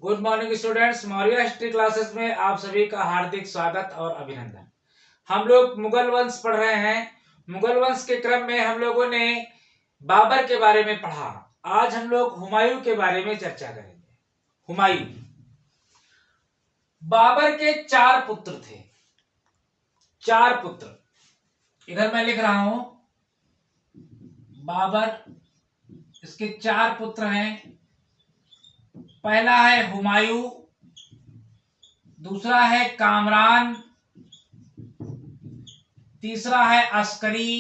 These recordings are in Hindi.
Good morning students, Maurya history classes में आप सभी का हार्दिक स्वागत और अभिनंदन। हम लोग मुगल वंश पढ़ रहे हैं। मुगल वंश के क्रम में हम लोगों ने बाबर के बारे में पढ़ा। आज हम लोग हुमायूं के बारे में चर्चा करेंगे। हुमायूं, बाबर के 4 पुत्र थे। 4 पुत्र, इधर मैं लिख रहा हूं बाबर, इसके 4 पुत्र हैं। पहला है हुमायूं, दूसरा है कामरान, तीसरा है अस्करी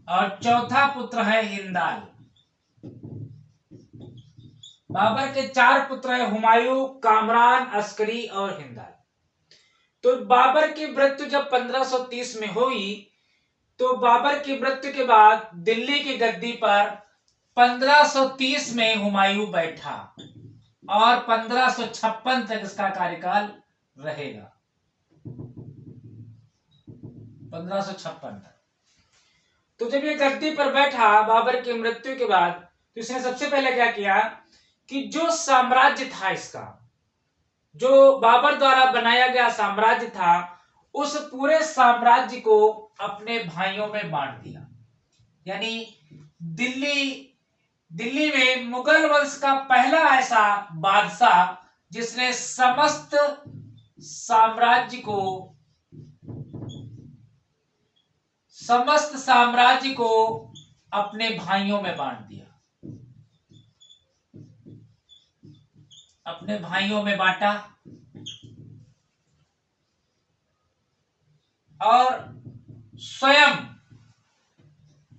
और चौथा पुत्र है हिंदाल। बाबर के 4 पुत्र है हुमायूं, कामरान, अस्करी और हिंदाल। तो बाबर की मृत्यु जब 1530 में हुई तो बाबर की मृत्यु के बाद दिल्ली की गद्दी पर 1530 में हुमायूं बैठा और 1556 तक इसका कार्यकाल रहेगा। 1556 तक। तो जब ये गद्दी पर बैठा बाबर की मृत्यु के बाद, तो इसने सबसे पहले क्या किया कि जो साम्राज्य था इसका, जो बाबर द्वारा बनाया गया साम्राज्य था, उस पूरे साम्राज्य को अपने भाइयों में बांट दिया। यानी दिल्ली में मुगल वंश का पहला ऐसा बादशाह जिसने समस्त साम्राज्य को अपने भाइयों में बांट दिया। अपने भाइयों में बांटा और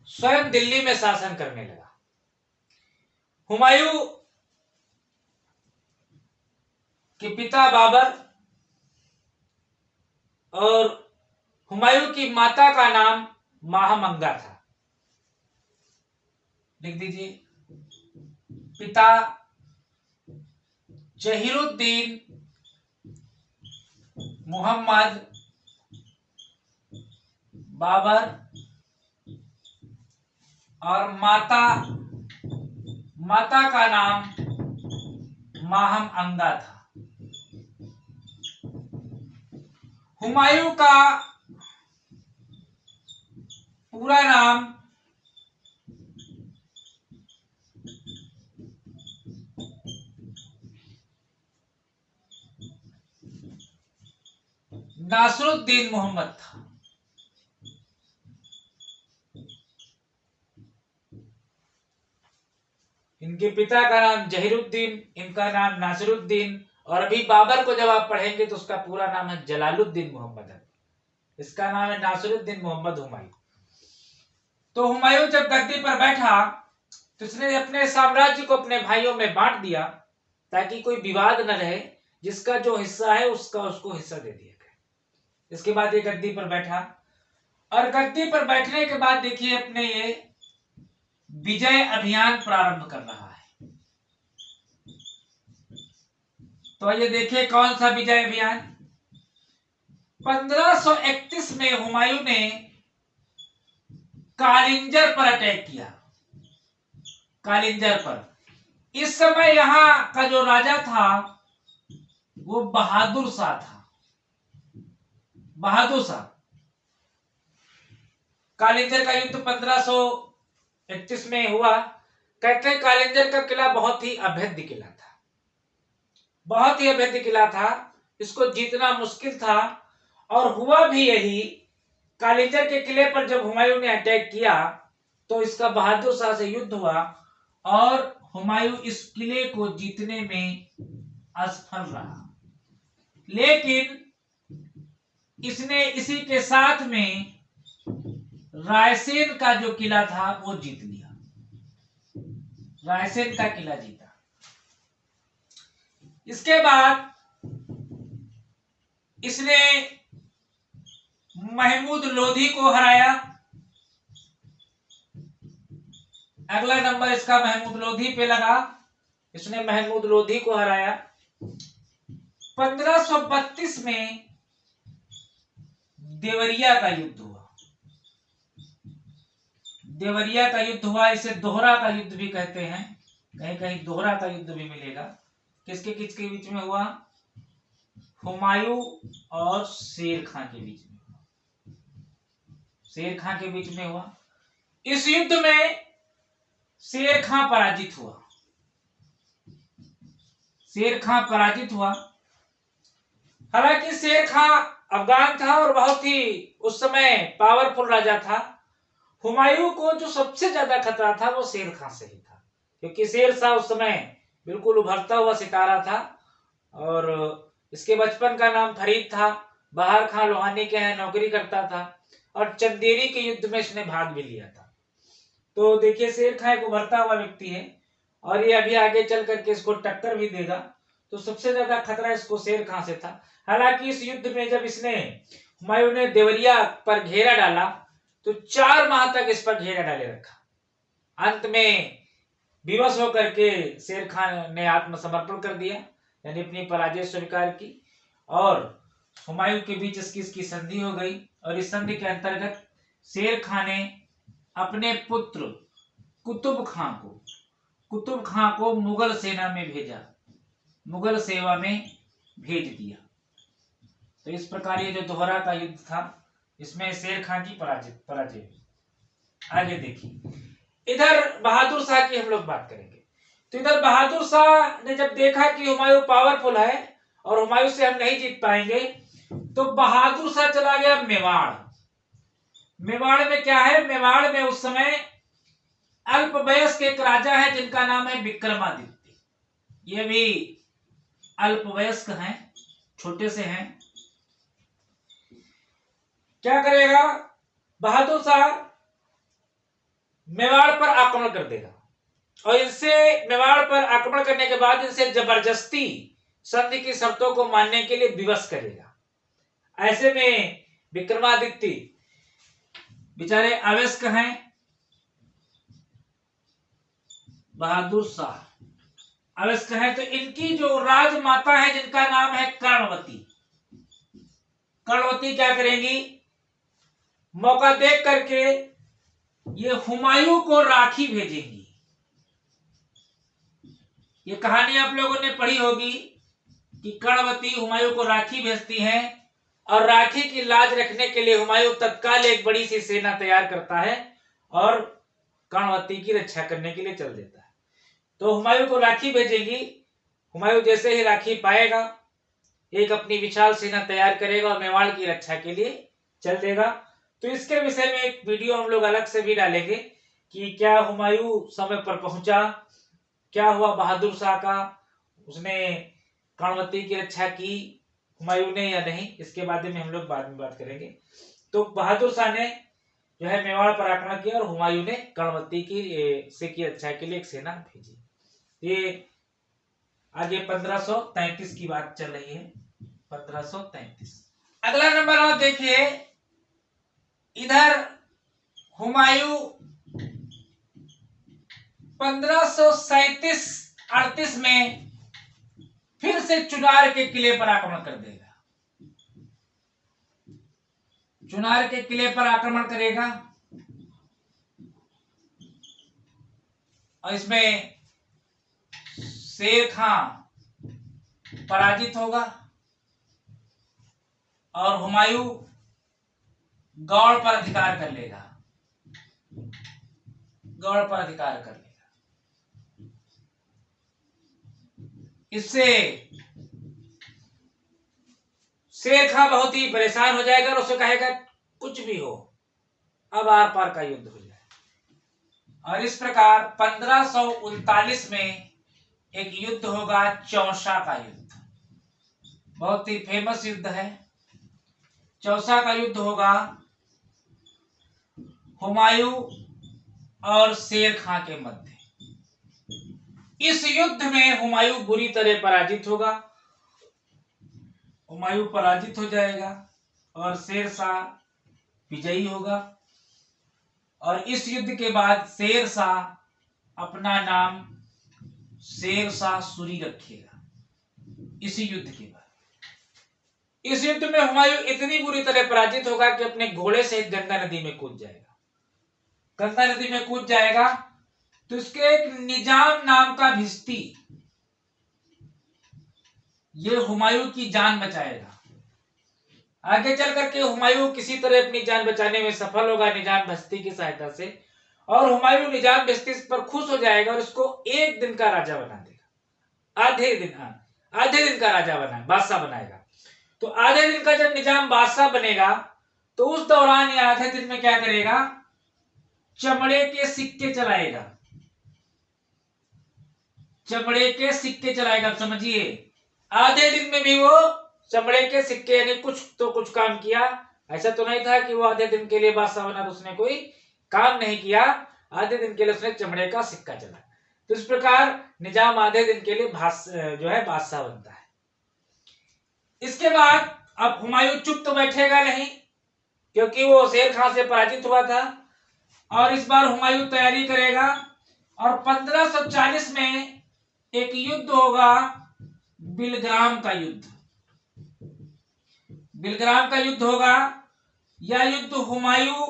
स्वयं दिल्ली में शासन करने लगा। हुमायूं के पिता बाबर और हुमायूं की माता का नाम महामंगा था। लिख दीजिए, पिता जहीरुद्दीन मोहम्मद बाबर और माता का नाम माहम अंगा था। हुमायूं का पूरा नाम नासरुद्दीन मोहम्मद था। इनके पिता का नाम जहीरुद्दीन, इनका नाम नासरुद्दीन, और अभी बाबर को जब आप पढ़ेंगे तो उसका पूरा नाम है जलालुद्दीन मोहम्मद। इसका नाम है नासरुद्दीन मोहम्मद हुमायूं। तो हुमायूं जब गद्दी पर बैठा तो इसने अपने साम्राज्य को अपने भाइयों में बांट दिया ताकि कोई विवाद न रहे। जिसका जो हिस्सा है उसको हिस्सा दे दिया गया। इसके बाद ये गद्दी पर बैठा और गद्दी पर बैठने के बाद देखिए अपने ये विजय अभियान प्रारंभ कर रहा है। तो ये देखिए कौन सा विजय अभियान। 1531 में हुमायूं ने कालिंजर पर अटैक किया। कालिंजर पर इस समय यहां का जो राजा था वो बहादुर शाह था। बहादुर शाह। कालिंजर का युद्ध 1531 में हुआ। कहते हैं कालिंजर का किला बहुत ही अभेद्य किला था। बहुत ही अभेद्य किला था। इसको जीतना मुश्किल था और हुआ भी यही। कालिंजर के किले पर जब हुमायूं ने अटैक किया तो इसका बहादुर शाह से युद्ध हुआ और हुमायूं इस किले को जीतने में असफल रहा। लेकिन इसने इसी के साथ में रायसेन का जो किला था वो जीत लिया। रायसेन का किला जीता। इसके बाद इसने महमूद लोधी को हराया। अगला नंबर इसका महमूद लोधी पे लगा। इसने महमूद लोधी को हराया। 1532 में देवरिया का युद्ध हुआ। देवरिया का युद्ध हुआ, इसे दोहरा का युद्ध भी कहते हैं। कहीं कहीं दोहरा का युद्ध भी मिलेगा। किसके किसके बीच में हुआ? हुमायूं और शेर खां के बीच में, शेर खां के बीच में हुआ। इस युद्ध में शेर खां पराजित हुआ, शेर खां पराजित हुआ। हालांकि शेर खां अफगान था और बहुत ही उस समय पावरफुल राजा था। हुमायूं को जो सबसे ज्यादा खतरा था वो शेर खां से ही था, क्योंकि शेर शाह उस समय बिल्कुल उभरता हुआ सितारा था और इसके बचपन का नाम फरीद था। बाहर खां लोहानी के यहाँ नौकरी करता था और चंदेरी के युद्ध में इसने भाग भी लिया था। तो देखिए शेर खां एक उभरता हुआ व्यक्ति है और ये अभी आगे चल करके इसको टक्कर भी देगा। तो सबसे ज्यादा खतरा इसको शेर खां से था। हालांकि इस युद्ध में जब इसने हुमायूं ने देवरिया पर घेरा डाला तो 4 माह तक इस पर घेरा डाले रखा। अंत में विवश होकर के शेर खान ने आत्मसमर्पण कर दिया, यानी अपनी पराजय स्वीकार की और हुमायूं के बीच इसकी संधि हो गई। और इस संधि के अंतर्गत शेर खान ने अपने पुत्र कुतुब खां को मुगल सेना में भेजा, मुगल सेवा में भेज दिया। तो इस प्रकार ये जो दोहरा का युद्ध था इसमें शेर खां की पराजय। आगे देखिए, इधर बहादुर शाह की हम लोग बात करेंगे। तो इधर बहादुर शाह ने जब देखा कि हुमायूं पावरफुल है और हुमायूं से हम नहीं जीत पाएंगे, तो बहादुर शाह चला गया मेवाड़। मेवाड़ में क्या है? मेवाड़ में उस समय अल्पवयस्क एक राजा है जिनका नाम है विक्रमादित्य। ये भी अल्पवयस्क हैं, छोटे से हैं। क्या करेगा बहादुर शाह? मेवाड़ पर आक्रमण कर देगा और इनसे मेवाड़ पर आक्रमण करने के बाद इनसे जबरदस्ती संधि की शर्तों को मानने के लिए विवश करेगा। ऐसे में विक्रमादित्य बेचारे अवयस्क हैं, बहादुर शाह अवयस्क हैं, तो इनकी जो राजमाता है जिनका नाम है कर्णवती, कर्णवती क्या करेंगी? मौका देख करके ये हुमायूं को राखी भेजेंगी। ये कहानी आप लोगों ने पढ़ी होगी कि कर्णवती हुमायूं को राखी भेजती हैं और राखी की लाज रखने के लिए हुमायूं तत्काल एक बड़ी सी सेना तैयार करता है और कर्णवती की रक्षा करने के लिए चल देता है। तो हुमायूं को राखी भेजेंगी। हुमायूं जैसे ही राखी पाएगा एक अपनी विशाल सेना तैयार करेगा और मेवाड़ की रक्षा के लिए चल देगा। तो इसके विषय में एक वीडियो हम लोग अलग से भी डालेंगे कि क्या हुमायूं समय पर पहुंचा, क्या हुआ बहादुर शाह का, उसने कर्णवती की रक्षा की हुमायूं ने या नहीं, इसके बारे में हम लोग बाद में बात करेंगे। तो बहादुर शाह ने जो है मेवाड़ पर आक्रमण किया और हुमायूं ने कर्णवती की रक्षा के लिए एक सेना भेजी। ये आगे 1533 की बात चल रही है, 1533। अगला नंबर आप देखिए, इधर हुमायूं 1537-38 में फिर से चुनार के किले पर आक्रमण कर देगा। चुनार के किले पर आक्रमण करेगा और इसमें शेर खां पराजित होगा और हुमायूं गौड़ पर अधिकार कर लेगा, गौड़ पर अधिकार कर लेगा। इससे शेर खां बहुत ही परेशान हो जाएगा और उसे कहेगा कुछ भी हो, अब आर पार का युद्ध हो जाए। और इस प्रकार 1539 में एक युद्ध होगा, चौसा का युद्ध। बहुत ही फेमस युद्ध है। चौसा का युद्ध होगा हुमायूं और शेर खां के मध्य। इस युद्ध में हुमायूं बुरी तरह पराजित होगा, हुमायूं पराजित हो जाएगा और शेर शाह विजयी होगा। और इस युद्ध के बाद शेर शाह अपना नाम शेर शाह सूरी रखेगा। इसी युद्ध के बाद इस युद्ध में हुमायूं इतनी बुरी तरह पराजित होगा कि अपने घोड़े से गंगा नदी में कूद जाएगा। गंगा नदी में कूद जाएगा तो इसके एक निजाम नाम का भिश्ती ये हुमायूं की जान बचाएगा। आगे चल करके हुमायूं किसी तरह अपनी जान बचाने में सफल होगा निजाम भिश्ती की सहायता से, और हुमायूं निजाम भिश्ती पर खुश हो जाएगा और उसको एक दिन का राजा बना देगा। आधे दिन का राजा बादशाह बनाएगा। तो आधे दिन का जब निजाम बादशाह बनेगा तो उस दौरान या आधे दिन में क्या करेगा, चमड़े के सिक्के चलाएगा। चमड़े के सिक्के चलाएगा, समझिए आधे दिन में भी वो चमड़े के सिक्के, यानी कुछ काम किया। ऐसा तो नहीं था कि वो आधे दिन के लिए बादशाह बना तो उसने कोई काम नहीं किया, आधे दिन के लिए उसने चमड़े का सिक्का चला। तो इस प्रकार निजाम आधे दिन के लिए जो है बादशाह बनता है। इसके बाद अब हुमायूं चुप तो बैठेगा नहीं, क्योंकि वो शेर खां से पराजित हुआ था, और इस बार हुमायूं तैयारी करेगा और 1540 में एक युद्ध होगा, बिलग्राम का युद्ध। बिलग्राम का युद्ध होगा। यह युद्ध हुमायूं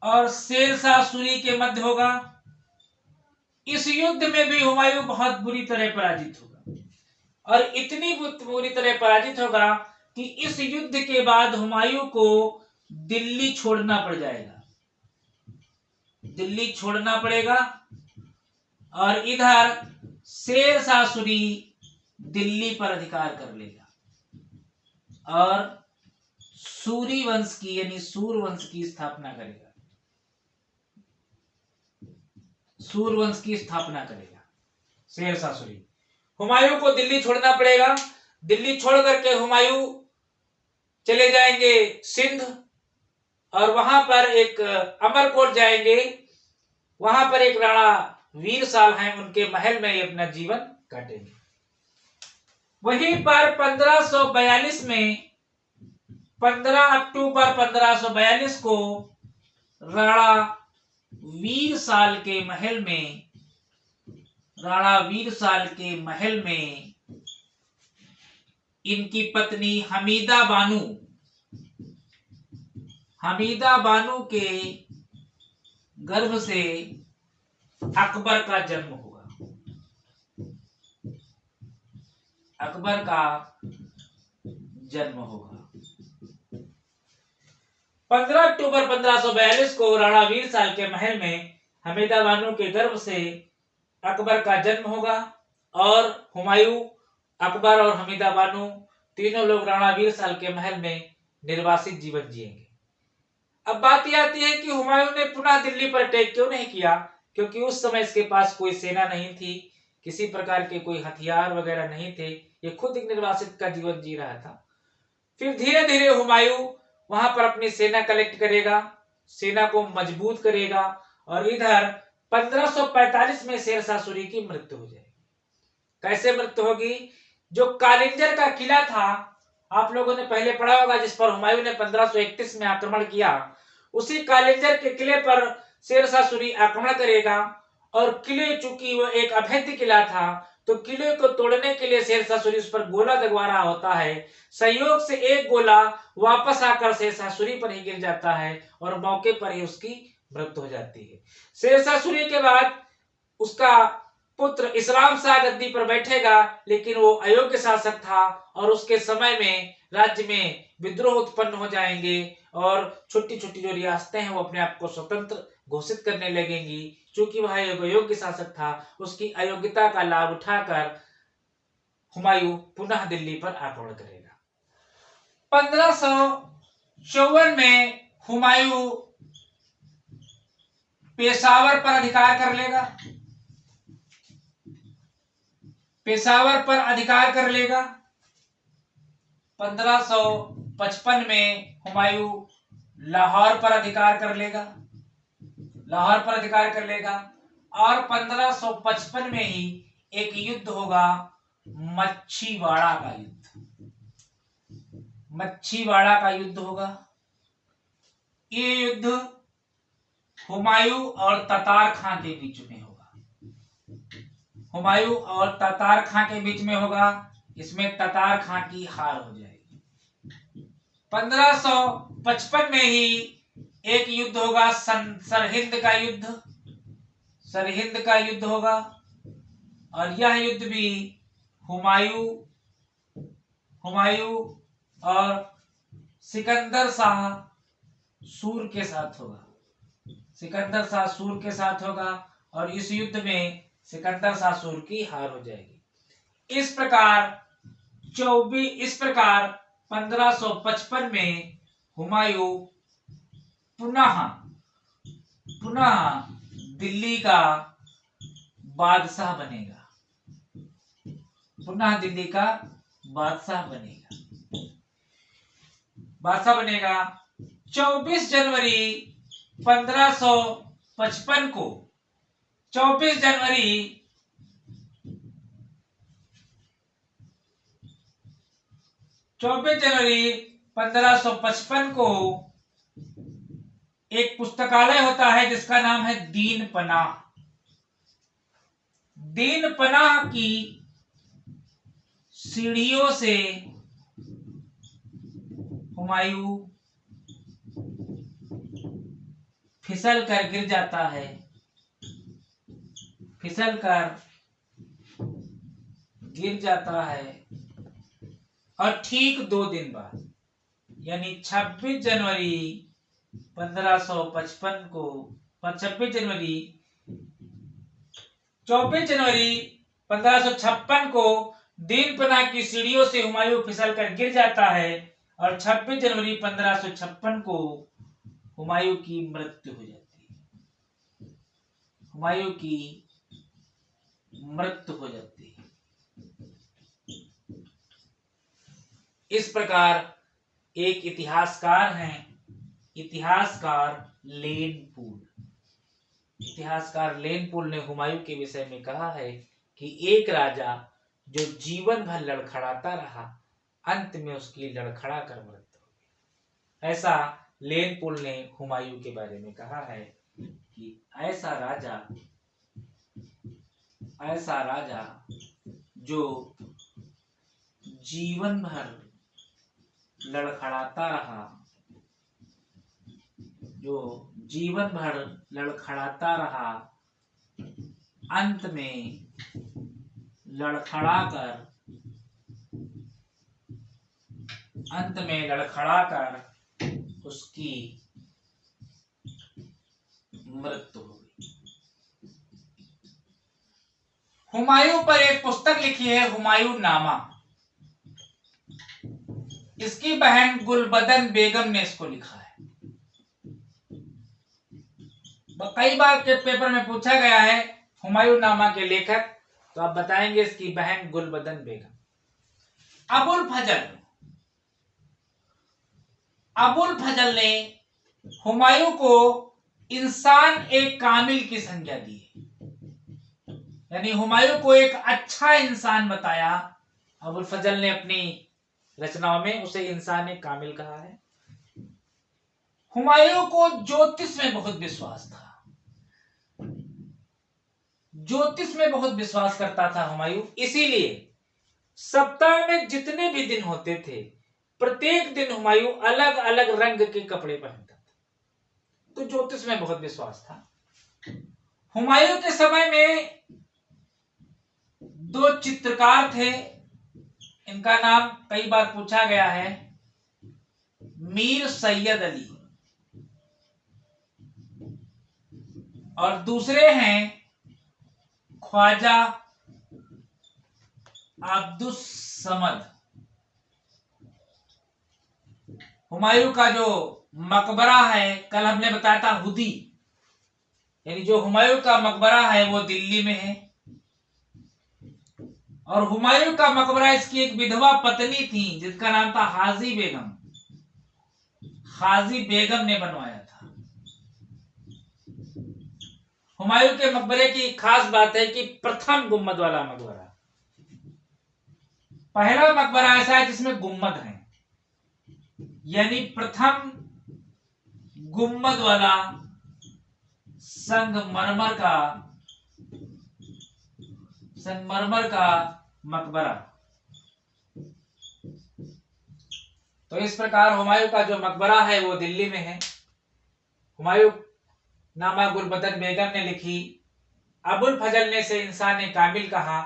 और शेरशाह सूरी के मध्य होगा। इस युद्ध में भी हुमायूं बहुत बुरी तरह पराजित होगा, और इतनी बुरी तरह पराजित होगा कि इस युद्ध के बाद हुमायूं को दिल्ली छोड़ना पड़ जाएगा। दिल्ली छोड़ना पड़ेगा, और इधर शेरशाह सूरी दिल्ली पर अधिकार कर लेगा और सूरी वंश की यानी सूर वंश की स्थापना करेगा। सूर वंश की स्थापना करेगा शेरशाह सूरी। हुमायूं को दिल्ली छोड़ना पड़ेगा। दिल्ली छोड़ करके हुमायूं चले जाएंगे सिंध, और वहां पर एक अमरकोट जाएंगे। वहां पर एक राणा वीर साल हैं, उनके महल में ये अपना जीवन काटेंगे। वहीं पर 1542 में 15 अक्टूबर 1542 को राणा वीर साल के महल में इनकी पत्नी हमीदा बानो के गर्भ से अकबर का जन्म होगा। अकबर का जन्म होगा। 15 अक्टूबर 1542 को राणा वीर साल के महल में हमीदा बानो के गर्भ से अकबर का जन्म होगा, और हुमायूं, अकबर और हमीदा बानो तीनों लोग राणा वीर साल के महल में निर्वासित जीवन जिएंगे। अब बात यह आती है कि हुमायूं ने पुनः दिल्ली पर अटैक क्यों नहीं किया, क्योंकि उस समय इसके पास कोई सेना नहीं थी, किसी प्रकार के कोई हथियार वगैरह नहीं थे, ये खुद एक निर्वासित का जीवन जी रहा था। फिर धीरे धीरे हुमायूं वहां पर अपनी सेना कलेक्ट करेगा, सेना को मजबूत करेगा, और इधर 1545 में शेरशाह सूरी की मृत्यु हो जाएगी। कैसे मृत्यु होगी? जो कालिंजर का किला था, आप लोगों ने पहले पढ़ा होगा, जिस पर हुमायूं ने 1531 में आक्रमण किया, उसी कालिंजर के किले पर शेरशाह सूरी आक्रमण करेगा। और किले, चूंकि वो एक अभेद्य किला था, तो किले को तोड़ने के लिए शेरशाह सूरी उस पर गोला दगवा रहा होता है। संयोग से एक गोला वापस आकर शेरशाह सूरी पर ही गिर जाता है, और मौके पर ही उसकी मृत्यु हो जाती है। शेरशाह सूरी के बाद उसका पुत्र इस्लाम शाह गद्दी पर बैठेगा, लेकिन वो अयोग्य शासक था, और उसके समय में राज्य में विद्रोह उत्पन्न हो जाएंगे, और छोटी छोटी जो रियासतें हैं वो अपने आप को स्वतंत्र घोषित करने लगेंगी। चूंकि वह एक अयोग्य शासक था, उसकी अयोग्यता का लाभ उठाकर हुमायूं पुनः दिल्ली पर आक्रमण करेगा। 1554 में हुमायूं पेशावर पर अधिकार कर लेगा। 1555 में हुमायूं लाहौर पर अधिकार कर लेगा। और 1555 में ही एक युद्ध होगा, मच्छीवाड़ा का युद्ध होगा। ये युद्ध हुमायूं और ततार खां के बीच में होगा। इसमें ततार खां की हार हो जाएगी। 1555 में ही एक युद्ध होगा, सरहिंद का युद्ध। सरहिंद का युद्ध होगा और यह युद्ध भी हुमायूं और सिकंदर शाह सूर के साथ होगा। सिकंदर शाह सूर के साथ होगा और इस युद्ध में सिकंदर शाह सूर की हार हो जाएगी। इस प्रकार 1555 में हुमायूं पुनः दिल्ली का बादशाह बनेगा। 24 जनवरी 1555 को 24 जनवरी 1555 को एक पुस्तकालय होता है जिसका नाम है दीन पनाह की सीढ़ियों से हुमायूं फिसल कर गिर जाता है और ठीक 2 दिन बाद यानी 26 जनवरी 1555 को 24 जनवरी 1556 को दीन पनाह की सीढ़ियों से हुमायूं फिसल कर गिर जाता है और 26 जनवरी 1556 को हुमायूं की मृत्यु हो जाती है। इस प्रकार एक इतिहासकार लेन पूल ने हुमायूं के विषय में कहा है कि एक राजा जो जीवन भर लड़खड़ाता रहा, अंत में उसकी लड़खड़ा कर मृत्यु हो गई। ऐसा लेन पूल ने हुमायूं के बारे में कहा है कि ऐसा राजा जो जीवन भर लड़खड़ाता रहा, अंत में लड़खड़ा कर उसकी मृत्यु हो गई। हुमायूं पर एक पुस्तक लिखी है हुमायूं नामा। इसकी बहन गुलबदन बेगम ने इसको लिखा है। कई बार के पेपर में पूछा गया है हुमायूं नामा के लेखक, तो आप बताएंगे इसकी बहन गुलबदन बेगम। अबुल फजल ने हुमायूं को इंसान एक कामिल की संज्ञा दी है, यानी हुमायूं को एक अच्छा इंसान बताया। अबुल फजल ने अपनी रचनाओं में उसे इंसान एक कामिल कहा है। हुमायूं को ज्योतिष में बहुत विश्वास करता था हुमायूं। इसीलिए सप्ताह में जितने भी दिन होते थे, प्रत्येक दिन हुमायूं अलग अलग रंग के कपड़े पहनता था। तो ज्योतिष में बहुत विश्वास था। हुमायूं के समय में 2 चित्रकार थे, इनका नाम कई बार पूछा गया है, मीर सैयद अली और दूसरे हैं ख्वाजा अब्दुस समद। हुमायूं का जो मकबरा है, कल हमने बताया था हुदी, यानी जो हुमायूं का मकबरा है वो दिल्ली में है। और हुमायूं का मकबरा इसकी एक विधवा पत्नी थी जिसका नाम था हाजी बेगम ने बनवाया था। हुमायूं के मकबरे की खास बात है कि प्रथम गुम्मद वाला मकबरा, पहला मकबरा ऐसा है जिसमें गुम्मद है, यानी प्रथम गुम्मद वाला संगमरमर का मकबरा। तो इस प्रकार हुमायूं का जो मकबरा है वो दिल्ली में है। हुमायूं नामा गुलबदन बेगम ने लिखी अबुल फजल ने से इंसान कामिल कहा,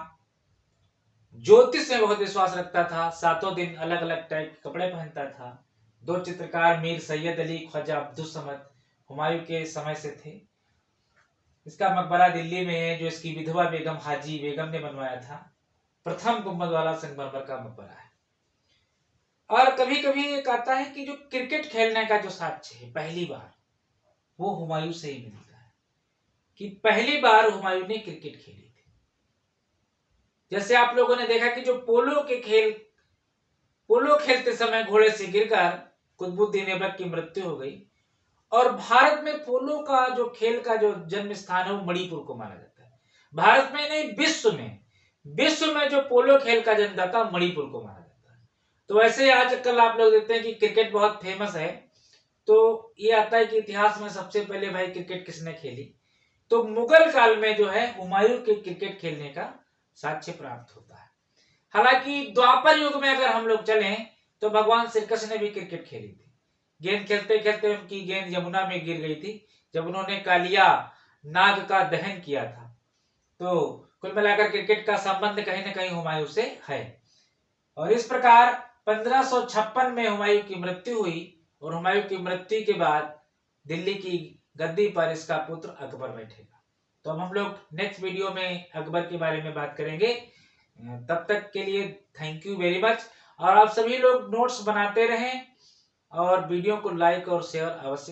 ज्योतिष में बहुत विश्वास रखता था, सातों दिन अलग अलग टाइप के कपड़े पहनता था। दो चित्रकार मीर सैयद अली ख्वाजा अब्दुल समद हुमायूं के समय से थे। इसका मकबरा दिल्ली में है, जो इसकी विधवा बेगम हाजी बेगम ने बनवाया था। प्रथम गुंबद वाला संगमरमर का मकबरा है। और कभी कभी एक आता है कि जो क्रिकेट खेलने का जो साक्ष्य है पहली बार, वो हुमायूं से ही मिलता है कि पहली बार हुमायूं ने क्रिकेट खेली थी। जैसे आप लोगों ने देखा कि जो पोलो खेलते समय घोड़े से गिरकर कुतुबुद्दीन ऐबक की मृत्यु हो गई। और भारत में पोलो का जो खेल का जो जन्म स्थान है वो मणिपुर को माना जाता है। भारत में नहीं, विश्व में जो पोलो खेल का जन्मदाता मणिपुर को माना जाता है। तो वैसे आजकल आप लोग देखते हैं कि क्रिकेट बहुत फेमस है, तो ये आता है कि इतिहास में सबसे पहले भाई क्रिकेट किसने खेली, तो मुगल काल में जो है हुमायूं के क्रिकेट खेलने का साक्ष्य प्राप्त होता है। हालांकि द्वापर युग में अगर हम लोग चलें तो भगवान श्री कृष्ण ने भी क्रिकेट खेली थी। गेंद खेलते खेलते उनकी गेंद यमुना में गिर गई थी जब उन्होंने कालिया नाग का दहन किया था। तो कुल मिलाकर क्रिकेट का संबंध कहीं ना कहीं हुमायूं से है। और इस प्रकार 1556 में हुमायूं की मृत्यु हुई और हुमायूं की मृत्यु के बाद दिल्ली की गद्दी पर इसका पुत्र अकबर बैठेगा। तो अब हम लोग नेक्स्ट वीडियो में अकबर के बारे में बात करेंगे। तब तक के लिए थैंक यू वेरी मच। और आप सभी लोग नोट्स बनाते रहें और वीडियो को लाइक और शेयर अवश्य